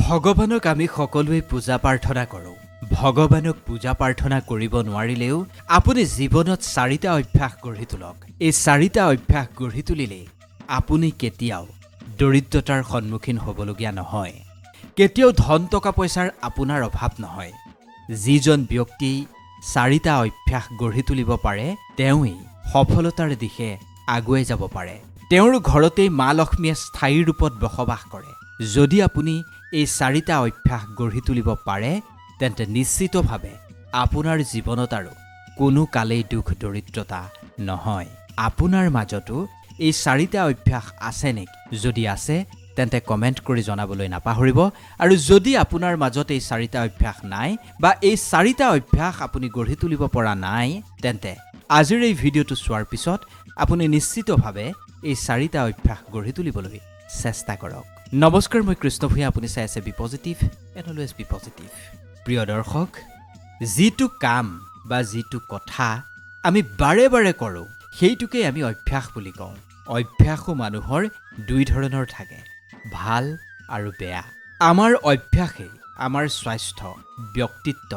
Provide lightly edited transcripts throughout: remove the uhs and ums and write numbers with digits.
ভগৱানক আমি সকলোৱে পূজা প্ৰাৰ্থনা কৰোঁ। ভগৱানক পূজা প্ৰাৰ্থনা কৰিব নোৱাৰিলেও আপুনি জীৱনত 4টা অভ্যাস গঢ়ি তোলক। এই 4টা অভ্যাস গঢ়ি তুলিলে আপুনি কেতিয়াও দৰিদ্ৰতাৰ সন্মুখীন হ'বলগীয়া নহয়। কেতিয়াও ধন টকা পইচাৰ আপোনাৰ অভাৱ নহয়। যিজন ব্যক্তি 4টা অভ্যাস গঢ়ি তুলিব পাৰে তেওঁই সফলতাৰ দিশে আগুৱাই যাব পাৰে। তেওঁৰ ঘৰতেই মা লক্ষ্মীয়ে স্থায়ী ৰূপত বসবাস কৰে। যদি আপুনি এই 4টা অভ্যাস গঢ়ি তুলিব পাৰে তেন্তে নিশ্চিতভাৱে আপোনাৰ জীৱনত আৰু কোনো কালেই দুখ দৰিদ্ৰতা নহয়। আপোনাৰ মাজতো এই 4টা অভ্যাস আছে নেকি? যদি আছে তেন্তে কমেণ্ট কৰি জনাবলৈ নাপাহৰিব। আৰু যদি আপোনাৰ মাজত এই 4টা অভ্যাস নাই বা এই 4টা অভ্যাস আপুনি গঢ়ি তুলিব পৰা নাই তেন্তে আজিৰ এই ভিডিঅ'টো চোৱাৰ পিছত আপুনি নিশ্চিতভাৱে এই 4টা অভ্যাস গঢ়ি তুলিবলৈ চেষ্টা কৰক। নমস্কাৰ, মই কৃষ্ণ ভূঞা। আপুনি চাই আছে be positive and always be positive. প্ৰিয় দৰ্শক, যিটো কাম বা যিটো কথা আমি বাৰে বাৰে কৰোঁ সেইটোকেই আমি অভ্যাস বুলি কওঁ। অভ্যাসো মানুহৰ 2 ধৰণৰ থাকে, ভাল আৰু বেয়া। আমাৰ অভ্যাসে আমাৰ স্বাস্থ্য, ব্যক্তিত্ব,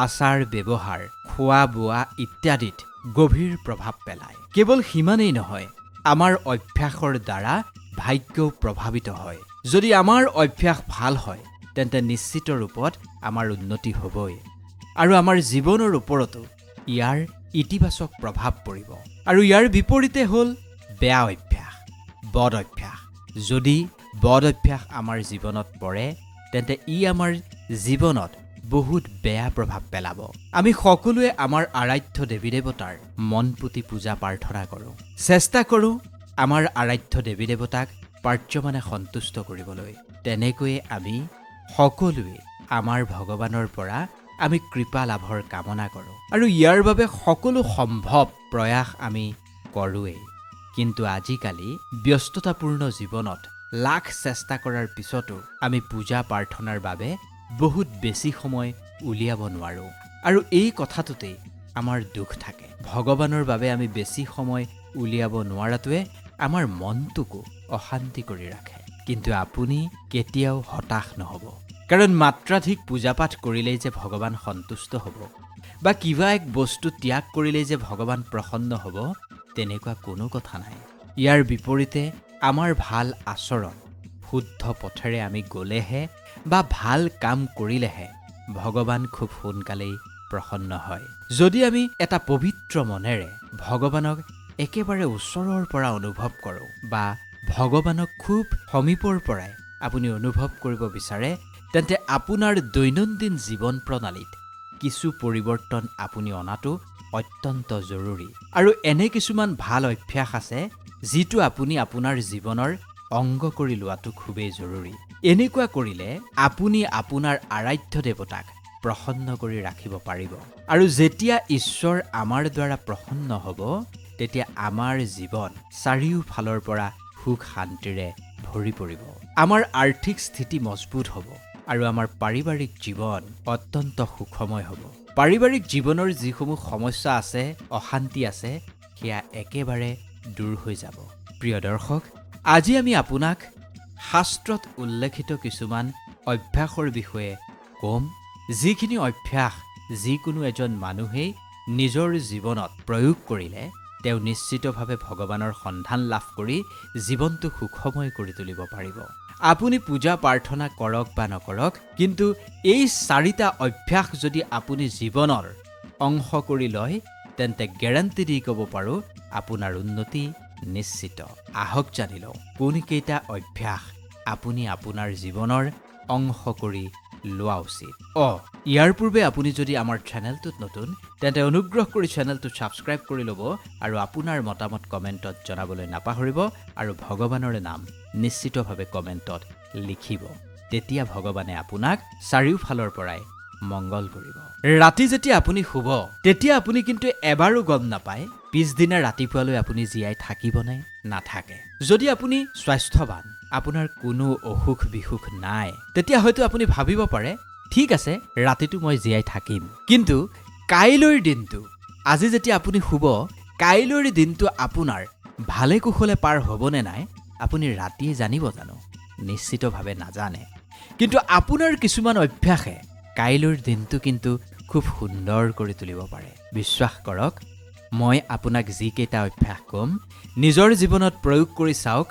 আচাৰ ব্যৱহাৰ, খোৱা বোৱা ইত্যাদিত গভীৰ প্ৰভাৱ পেলায়। কেৱল সিমানেই নহয়, আমাৰ অভ্যাসৰ দ্বাৰা ভাগ্যও প্ৰভাৱিত হয়। যদি আমাৰ অভ্যাস ভাল হয় তেন্তে নিশ্চিত ৰূপত আমাৰ উন্নতি হ'বই আৰু আমাৰ জীৱনৰ ওপৰতো ইয়াৰ ইতিবাচক প্ৰভাৱ পৰিব। আৰু ইয়াৰ বিপৰীতে হ'ল বেয়া অভ্যাস, বদ অভ্যাস। যদি বদ অভ্যাস আমাৰ জীৱনত পৰে তেন্তে ই আমাৰ জীৱনত বহুত বেয়া প্ৰভাৱ পেলাব। আমি সকলোৱে আমাৰ আৰাধ্য দেৱী দেৱতাৰ মন পুতি পূজা প্ৰাৰ্থনা কৰোঁ। চেষ্টা কৰোঁ আমাৰ আৰাধ্য দেৱী দেৱতাক পাৰ্যমানে সন্তুষ্ট কৰিবলৈ। তেনেকৈয়ে আমি সকলোৱে আমাৰ ভগৱানৰ পৰা আমি কৃপা লাভৰ কামনা কৰোঁ আৰু ইয়াৰ বাবে সকলো সম্ভৱ প্ৰয়াস আমি কৰোঁৱেই। কিন্তু আজিকালি ব্যস্ততাপূৰ্ণ জীৱনত লাখ চেষ্টা কৰাৰ পিছতো আমি পূজা প্ৰাৰ্থনাৰ বাবে বহুত বেছি সময় উলিয়াব নোৱাৰোঁ আৰু এই কথাটোতেই আমাৰ দুখ থাকে। ভগৱানৰ বাবে আমি বেছি সময় উলিয়াব নোৱাৰাটোৱে আমাৰ মনটোকো অশান্তি কৰি ৰাখে। কিন্তু আপুনি কেতিয়াও হতাশ নহ'ব, কাৰণ মাত্ৰাধিক পূজা পাঠ কৰিলেই যে ভগৱান সন্তুষ্ট হ'ব বা কিবা এক বস্তু ত্যাগ কৰিলেই যে ভগৱান প্ৰসন্ন হ'ব তেনেকুৱা কোনো কথা নাই। ইয়াৰ বিপৰীতে আমাৰ ভাল আচৰণ, শুদ্ধ পথেৰে আমি গ'লেহে বা ভাল কাম কৰিলেহে ভগৱান খুব সোনকালেই প্ৰসন্ন হয়। যদি আমি এটা পবিত্ৰ মনেৰে ভগৱানক একেবাৰে ওচৰৰ পৰা অনুভৱ কৰোঁ বা ভগৱানক খুব সমীপৰ পৰাই আপুনি অনুভৱ কৰিব বিচাৰে তেন্তে আপোনাৰ দৈনন্দিন জীৱন প্ৰণালীত কিছু পৰিৱৰ্তন আপুনি অনাটো অত্যন্ত জৰুৰী। আৰু এনে কিছুমান ভাল অভ্যাস আছে যিটো আপুনি আপোনাৰ জীৱনৰ অংগ কৰি লোৱাটো খুবেই জৰুৰী। এনেকুৱা কৰিলে আপুনি আপোনাৰ আৰাধ্য দেৱতাক প্ৰসন্ন কৰি ৰাখিব পাৰিব। আৰু যেতিয়া ঈশ্বৰ আমাৰ দ্বাৰা প্ৰসন্ন হ'ব তেতিয়া আমাৰ জীৱন চাৰিওফালৰ পৰা সুখ শান্তিৰে ভৰি পৰিব। আমাৰ আৰ্থিক স্থিতি মজবুত হ'ব আৰু আমাৰ পাৰিবাৰিক জীৱন অত্যন্ত সুখময় হ'ব। পাৰিবাৰিক জীৱনৰ যিসমূহ সমস্যা আছে, অশান্তি আছে, সেয়া একেবাৰে দূৰ হৈ যাব। প্ৰিয় দৰ্শক, আজি আমি আপোনাক শাস্ত্ৰত উল্লেখিত কিছুমান অভ্যাসৰ বিষয়ে ক'ম, যিখিনি অভ্যাস যিকোনো এজন মানুহেই নিজৰ জীৱনত প্ৰয়োগ কৰিলে তেওঁ নিশ্চিতভাৱে ভগৱানৰ সন্ধান লাভ কৰি জীৱনটো সুখময় কৰি তুলিব পাৰিব। আপুনি পূজা প্ৰাৰ্থনা কৰক বা নকৰক, কিন্তু এই 4টা অভ্যাস যদি আপুনি জীৱনৰ অংশ কৰি লয় তেন্তে গেৰাণ্টি দি ক'ব পাৰোঁ আপোনাৰ উন্নতি নিশ্চিত। আহক জানি লওঁ কোনকেইটা অভ্যাস আপুনি আপোনাৰ জীৱনৰ অংশ কৰি লোৱা উচিত। ইয়াৰ পূৰ্বে আপুনি যদি আমাৰ চেনেলটোত নতুন তেন্তে অনুগ্ৰহ কৰি চেনেলটো ছাবস্ক্ৰাইব কৰি ল'ব আৰু আপোনাৰ মতামত কমেণ্টত জনাবলৈ নাপাহৰিব আৰু ভগৱানৰ নাম নিশ্চিতভাৱে কমেণ্টত লিখিব। তেতিয়া ভগৱানে আপোনাক চাৰিওফালৰ পৰাই মংগল কৰিব। ৰাতি যেতিয়া আপুনি শুব তেতিয়া আপুনি কিন্তু এবাৰো গম নাপায় পিছদিনা ৰাতিপুৱালৈ আপুনি জীয়াই থাকিবনে নাথাকে। যদি আপুনি স্বাস্থ্যৱান, আপোনাৰ কোনো অসুখ বিসুখ নাই, তেতিয়া হয়তো আপুনি ভাবিব পাৰে ঠিক আছে ৰাতিটো মই জীয়াই থাকিম, কিন্তু কাইলৈৰ দিনটো, আজি যেতিয়া আপুনি শুব কাইলৈৰ দিনটো আপোনাৰ ভালে কুশলে পাৰ হ'বনে নাই আপুনি ৰাতিয়ে জানিব জানো? নিশ্চিতভাৱে নাজানে। কিন্তু আপোনাৰ কিছুমান অভ্যাসে কাইলৈৰ দিনটো কিন্তু খুব সুন্দৰ কৰি তুলিব পাৰে। বিশ্বাস কৰক, মই আপোনাক যিকেইটা অভ্যাস ক'ম নিজৰ জীৱনত প্ৰয়োগ কৰি চাওক,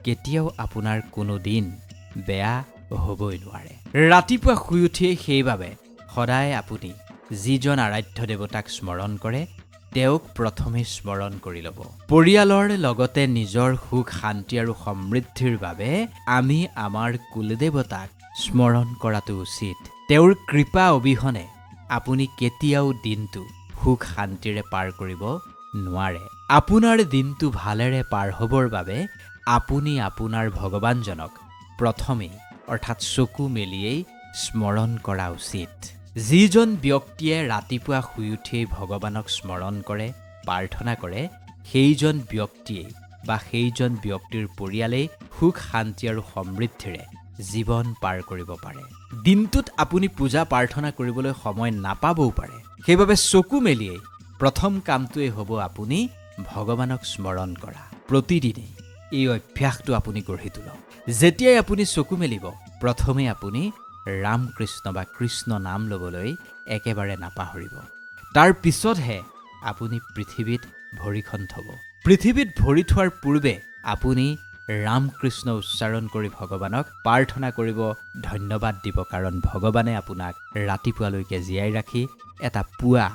কেতিয়াও আপোনাৰ কোনো দিন বেয়া হ'বই নোৱাৰে। ৰাতিপুৱা শুই উঠিয়েই সেইবাবে সদায় আপুনি যিজন আৰাধ্য দেৱতাক স্মৰণ কৰে তেওঁক প্ৰথমে স্মৰণ কৰি ল'ব। পৰিয়ালৰ লগতে নিজৰ সুখ শান্তি আৰু সমৃদ্ধিৰ বাবে আমি আমাৰ কুলদেৱতাক স্মৰণ কৰাটো উচিত। তেওঁৰ কৃপা অবিহনে আপুনি কেতিয়াও দিনটো সুখ শান্তিৰে পাৰ কৰিব নোৱাৰে। আপোনাৰ দিনটো ভালেৰে পাৰ হ'বৰ বাবে আপুনি আপোনাৰ ভগৱানজনক প্ৰথমেই অৰ্থাৎ চকু মেলিয়েই স্মৰণ কৰা উচিত। যিজন ব্যক্তিয়ে ৰাতিপুৱা শুই উঠিয়েই ভগৱানক স্মৰণ কৰে, প্ৰাৰ্থনা কৰে, সেইজন ব্যক্তিয়েই বা সেইজন ব্যক্তিৰ পৰিয়ালেই সুখ শান্তি আৰু সমৃদ্ধিৰে জীৱন পাৰ কৰিব পাৰে। দিনটোত আপুনি পূজা প্ৰাৰ্থনা কৰিবলৈ সময় নাপাবও পাৰে। সেইবাবে চকু মেলিয়েই প্ৰথম কামটোৱেই হ'ব আপুনি ভগৱানক স্মৰণ কৰা। প্ৰতিদিনেই এই অভ্যাসটো আপুনি গঢ়ি তোলক। যেতিয়াই আপুনি চকু মেলিব প্ৰথমে আপুনি ৰাম কৃষ্ণ বা কৃষ্ণ নাম ল'বলৈ একেবাৰে নাপাহৰিব। তাৰ পিছতহে আপুনি পৃথিৱীত ভৰিখন থ'ব। পৃথিৱীত ভৰি থোৱাৰ পূৰ্বে আপুনি ৰাম কৃষ্ণ উচ্চাৰণ কৰি ভগৱানক প্ৰাৰ্থনা কৰিব, ধন্যবাদ দিব, কাৰণ ভগৱানে আপোনাক ৰাতিপুৱালৈকে জীয়াই ৰাখি এটা পুৱা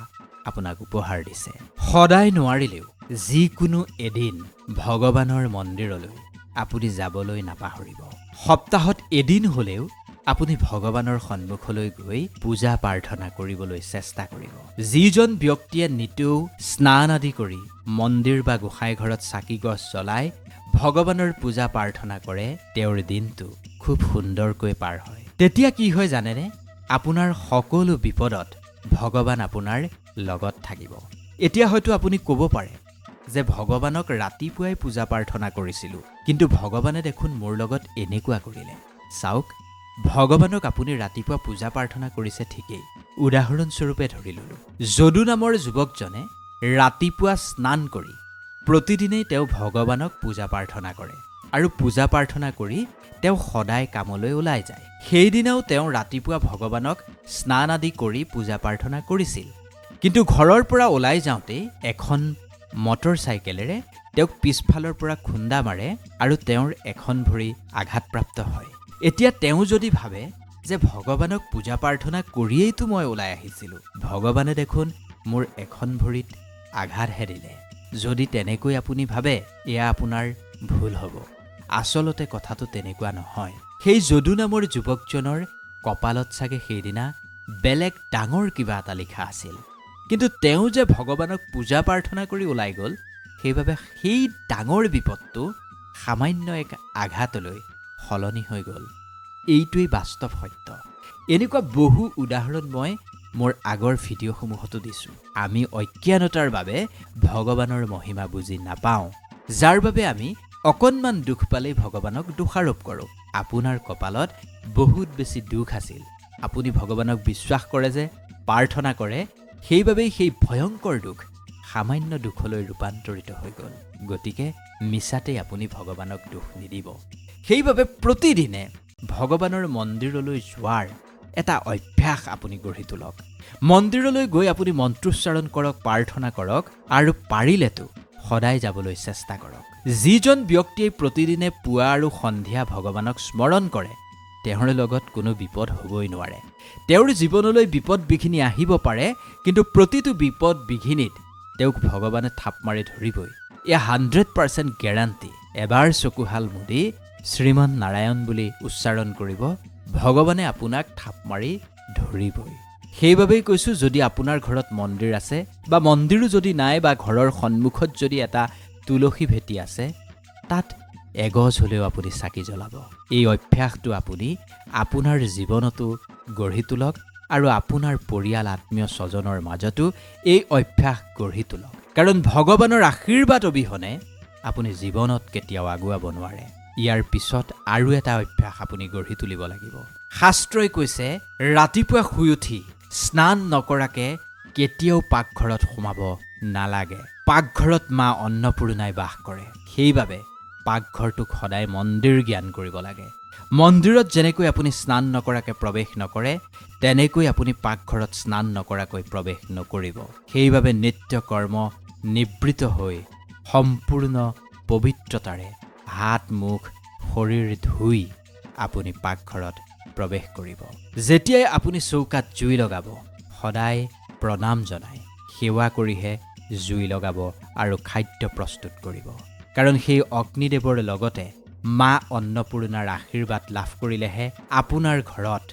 আপোনাক উপহাৰ দিছে। সদায় নোৱাৰিলেও যিকোনো এদিন ভগৱানৰ মন্দিৰলৈ আপুনি যাবলৈ নাপাহৰিব। সপ্তাহত এদিন হ'লেও আপুনি ভগৱানৰ সন্মুখলৈ গৈ পূজা প্ৰাৰ্থনা কৰিবলৈ চেষ্টা কৰিব। যিজন ব্যক্তিয়ে নিতৌ স্নান আদি কৰি মন্দিৰ বা গোসাঁই ঘৰত চাকি গছ জ্বলাই ভগৱানৰ পূজা প্ৰাৰ্থনা কৰে তেওঁৰ দিনটো খুব সুন্দৰকৈ পাৰ হয়। তেতিয়া কি হয় জানেনে? আপোনাৰ সকলো বিপদত ভগৱান আপোনাৰ লগত থাকিব। এতিয়া হয়তো আপুনি ক'ব পাৰে যে ভগৱানক ৰাতিপুৱাই পূজা প্ৰাৰ্থনা কৰিছিলোঁ, কিন্তু ভগৱানে দেখোন মোৰ লগত এনেকুৱা কৰিলে। চাওক, ভগৱানক আপুনি ৰাতিপুৱা পূজা প্ৰাৰ্থনা কৰিছে ঠিকেই। উদাহৰণস্বৰূপে ধৰি ল'লোঁ, যদু নামৰ যুৱকজনে ৰাতিপুৱা স্নান কৰি প্ৰতিদিনেই তেওঁ ভগৱানক পূজা প্ৰাৰ্থনা কৰে আৰু পূজা প্ৰাৰ্থনা কৰি তেওঁ সদায় কামলৈ ওলাই যায়। সেইদিনাও তেওঁ ৰাতিপুৱা ভগৱানক স্নান আদি কৰি পূজা প্ৰাৰ্থনা কৰিছিল, কিন্তু ঘৰৰ পৰা ওলাই যাওঁতেই এখন মটৰ চাইকেলেৰে তেওঁক পিছফালৰ পৰা খুন্দা মাৰে আৰু তেওঁৰ এখন ভৰি আঘাতপ্ৰাপ্ত হয়। এতিয়া তেওঁ যদি ভাবে যে ভগৱানক পূজা প্ৰাৰ্থনা কৰিয়েইতো মই ওলাই আহিছিলোঁ, ভগৱানে দেখোন মোৰ এখন ভৰিত আঘাতহে দিলে। যদি তেনেকৈ আপুনি ভাবে, এয়া আপোনাৰ ভুল হ'ব। আচলতে কথাটো তেনেকুৱা নহয়। সেই যদু নামৰ যুৱকজনৰ কপালত চাগে সেইদিনা বেলেগ ডাঙৰ কিবা এটা লিখা আছিল, কিন্তু তেওঁ যে ভগৱানক পূজা প্ৰাৰ্থনা কৰি ওলাই গ'ল, সেইবাবে সেই ডাঙৰ বিপদটো সামান্য এক আঘাতলৈ সলনি হৈ গ'ল। এইটোৱেই বাস্তৱ সত্য। এনেকুৱা বহু উদাহৰণ মই মোৰ আগৰ ভিডিঅ'সমূহতো দিছোঁ। আমি অজ্ঞানতাৰ বাবে ভগৱানৰ মহিমা বুজি নাপাওঁ, যাৰ বাবে আমি অকণমান দুখ পালেই ভগৱানক দোষাৰোপ কৰোঁ। আপোনাৰ কপালত বহুত বেছি দুখ আছিল, আপুনি ভগৱানক বিশ্বাস কৰে যে, প্ৰাৰ্থনা কৰে, সেইবাবেই সেই ভয়ংকৰ দুখ সামান্য দুখলৈ ৰূপান্তৰিত হৈ গ'ল। গতিকে মিছাতেই আপুনি ভগৱানক দোষ নিদিব। সেইবাবে প্ৰতিদিনে ভগৱানৰ মন্দিৰলৈ যোৱাৰ এটা অভ্যাস আপুনি গঢ়ি তোলক। মন্দিৰলৈ গৈ আপুনি মন্ত্ৰোচ্চাৰণ কৰক, প্ৰাৰ্থনা কৰক আৰু পাৰিলেতো সদায় যাবলৈ চেষ্টা কৰক। যিজন ব্যক্তিয়ে প্ৰতিদিনে পুৱা আৰু সন্ধিয়া ভগৱানক স্মৰণ কৰে তেওঁৰ লগত কোনো বিপদ হ'বই নোৱাৰে। তেওঁৰ জীৱনলৈ বিপদ বিঘিনি আহিব পাৰে, কিন্তু প্ৰতিটো বিপদ বিঘিনিত তেওঁক ভগৱানে থাপ মাৰি ধৰিবই। এয়া 100% গেৰাণ্টি। এবাৰ চকুহাল মুদি শ্ৰীমন নাৰায়ণ বুলি উচ্চাৰণ কৰিব, ভগৱানে আপোনাক থাপ মাৰি ধৰিবই। সেইবাবেই কৈছোঁ, যদি আপোনাৰ ঘৰত মন্দিৰ আছে বা মন্দিৰো যদি নাই, বা ঘৰৰ সন্মুখত যদি এটা তুলসী ভেটি আছে, তাত এগছ হ'লেও আপুনি চাকি জ্বলাব। এই অভ্যাসটো আপুনি আপোনাৰ জীৱনতো গঢ়ি তোলক আৰু আপোনাৰ পৰিয়াল আত্মীয় স্বজনৰ মাজতো এই অভ্যাস গঢ়ি তোলক, কাৰণ ভগৱানৰ আশীৰ্বাদ অবিহনে আপুনি জীৱনত কেতিয়াও আগুৱাব নোৱাৰে। ইয়াৰ পিছত আৰু এটা অভ্যাস আপুনি গঢ়ি তুলিব লাগিব। শাস্ত্ৰই কৈছে, ৰাতিপুৱা শুই উঠি স্নান নকৰাকে কেতিয়াও পাকঘৰত সোমাব নালাগে। পাকঘৰত মা অন্নপূৰ্ণাই বাস কৰে, সেইবাবে পাকঘৰটোক সদায় মন্দিৰ জ্ঞান কৰিব লাগে। মন্দিৰত যেনেকৈ আপুনি স্নান নকৰাকৈ প্ৰৱেশ নকৰে তেনেকৈ আপুনি পাকঘৰত স্নান নকৰাকৈ প্ৰৱেশ নকৰিব। সেইবাবে নিত্য কৰ্ম নিবৃত হৈ সম্পূৰ্ণ পবিত্ৰতাৰে হাত মুখ শৰীৰ ধুই আপুনি পাকঘৰত প্ৰৱেশ কৰিব। যেতিয়াই আপুনি চৌকাত জুই লগাব সদায় প্ৰণাম জনাই সেৱা কৰিহে জুই লগাব আৰু খাদ্য প্ৰস্তুত কৰিব। কাৰণ সেই অগ্নিদেৱৰ লগতে মা অন্নপূৰ্ণাৰ আশীৰ্বাদ লাভ কৰিলেহে আপোনাৰ ঘৰত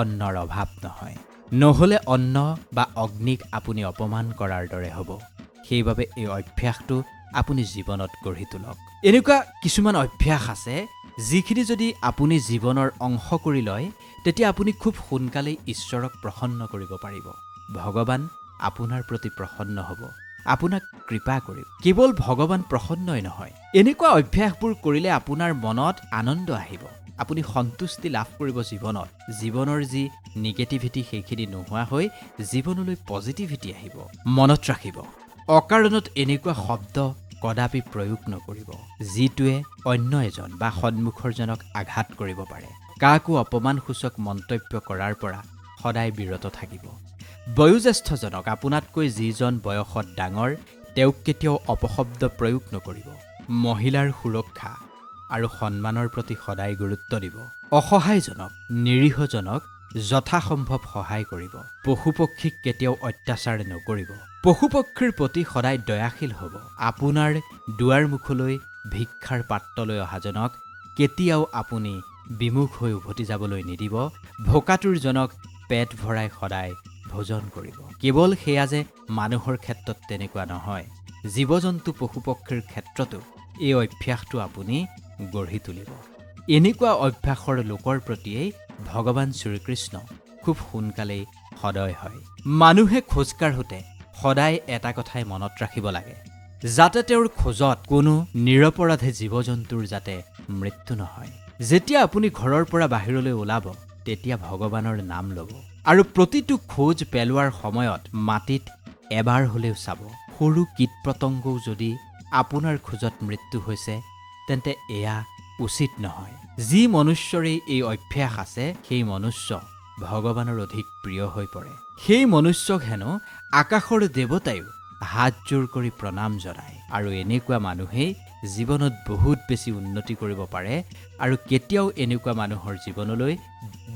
অন্নৰ অভাৱ নহয়। নহ'লে অন্ন বা অগ্নিক আপুনি অপমান কৰাৰ দৰে হ'ব। সেইবাবে এই অভ্যাসটো আপুনি জীৱনত গঢ়ি তোলক। এনেকুৱা কিছুমান অভ্যাস আছে যিখিনি যদি আপুনি জীৱনৰ অংশ কৰি লয় তেতিয়া আপুনি খুব সোনকালেই ঈশ্বৰক প্ৰসন্ন কৰিব পাৰিব। ভগৱান আপোনাৰ প্ৰতি প্ৰসন্ন হ'ব, আপোনাক কৃপা কৰিব। কেৱল ভগৱান প্ৰসন্নই নহয়, এনেকুৱা অভ্যাসবোৰ কৰিলে আপোনাৰ মনত আনন্দ আহিব, আপুনি সন্তুষ্টি লাভ কৰিব জীৱনত। জীৱনৰ যি নিগেটিভিটি সেইখিনি নোহোৱা হৈ জীৱনলৈ পজিটিভিটি আহিব। মনত ৰাখিব, অকাৰণত এনেকুৱা শব্দ কদাপি প্ৰয়োগ নকৰিব যিটোৱে অন্য এজন বা সন্মুখৰজনক আঘাত কৰিব পাৰে। কাকো অপমানসূচক মন্তব্য কৰাৰ পৰা সদায় বিৰত থাকিব। বয়োজ্যেষ্ঠজনক, আপোনাতকৈ যিজন বয়সত ডাঙৰ তেওঁক কেতিয়াও অপশব্দ প্ৰয়োগ নকৰিব। মহিলাৰ সুৰক্ষা আৰু সন্মানৰ প্ৰতি সদায় গুৰুত্ব দিব। অসহায়জনক, নিৰীহজনক যথাসম্ভৱ সহায় কৰিব। পশুপক্ষীক কেতিয়াও অত্যাচাৰ নকৰিব। পশুপক্ষীৰ প্ৰতি সদায় দয়াশীল হ'ব। আপোনাৰ দুৱাৰমুখলৈ ভিক্ষাৰ পাত্ৰলৈ অহাজনক কেতিয়াও আপুনি বিমুখ হৈ উভতি যাবলৈ নিদিব। ভোকাতুৰজনক পেট ভৰাই সদায় ভোজন কৰিব। কেৱল সেয়া যে মানুহৰ ক্ষেত্ৰত তেনেকুৱা নহয়, জীৱ জন্তু পশুপক্ষীৰ ক্ষেত্ৰতো এই অভ্যাসটো আপুনি গঢ়ি তুলিব। এনেকুৱা অভ্যাসৰ লোকৰ প্ৰতিয়েই ভগৱান শ্ৰীকৃষ্ণ খুব সোনকালেই সদয় হয়। মানুহে খোজকাঢ়োতে সদায় এটা কথাই মনত ৰাখিব লাগে, যাতে তেওঁৰ খোজত কোনো নিৰপৰাধী জীৱ জন্তুৰ যাতে মৃত্যু নহয়। যেতিয়া আপুনি ঘৰৰ পৰা বাহিৰলৈ ওলাব তেতিয়া ভগৱানৰ নাম ল'ব আৰু প্ৰতিটো খোজ পেলোৱাৰ সময়ত মাটিত এবাৰ হ'লেও চাব। সৰু কীট পতংগও যদি আপোনাৰ খোজত মৃত্যু হৈছে তেন্তে এয়া উচিত নহয়। যি মনুষ্যৰে এই অভ্যাস আছে সেই মনুষ্য ভগৱানৰ অধিক প্ৰিয় হৈ পৰে। সেই মনুষ্যক হেনো আকাশৰ দেৱতায়ো হাত জোৰ কৰি প্ৰণাম জনায়। আৰু এনেকুৱা মানুহেই জীৱনত বহুত বেছি উন্নতি কৰিব পাৰে আৰু কেতিয়াও এনেকুৱা মানুহৰ জীৱনলৈ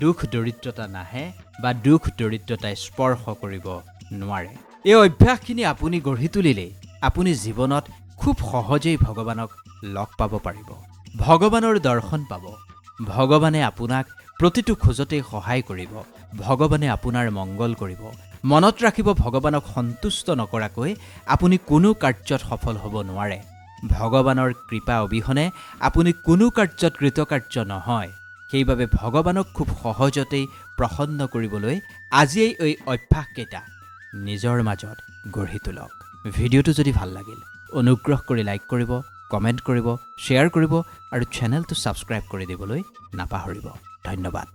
দুখ দৰিদ্ৰতা নাহে বা দুখ দৰিদ্ৰতাই স্পৰ্শ কৰিব নোৱাৰে। এই অভ্যাসখিনি আপুনি গঢ়ি তুলিলেই আপুনি জীৱনত খুব সহজেই ভগৱানক লগ পাব পাৰিব, ভগৱানৰ দৰ্শন পাব। ভগৱানে আপোনাক প্ৰতিটো খোজতেই সহায় কৰিব, ভগৱানে আপোনাৰ মংগল কৰিব। মনত ৰাখিব, ভগৱানক সন্তুষ্ট নকৰাকৈ আপুনি কোনো কাৰ্যত সফল হ'ব নোৱাৰে। ভগৱানৰ কৃপা অবিহনে আপুনি কোনো কাৰ্যত কৃতকাৰ্য নহয়। সেইবাবে ভগৱানক খুব সহজতেই প্ৰসন্ন কৰিবলৈ আজিয়েই এই অভ্যাসকেইটা নিজৰ মাজত গঢ়ি তোলক। ভিডিঅ'টো যদি ভাল লাগিল অনুগ্ৰহ কৰি লাইক কৰিব, কমেণ্ট কৰিব, শ্বেয়াৰ কৰিব আৰু চেনেলটো ছাবস্ক্ৰাইব কৰি দিবলৈ নাপাহৰিব। ধন্যবাদ।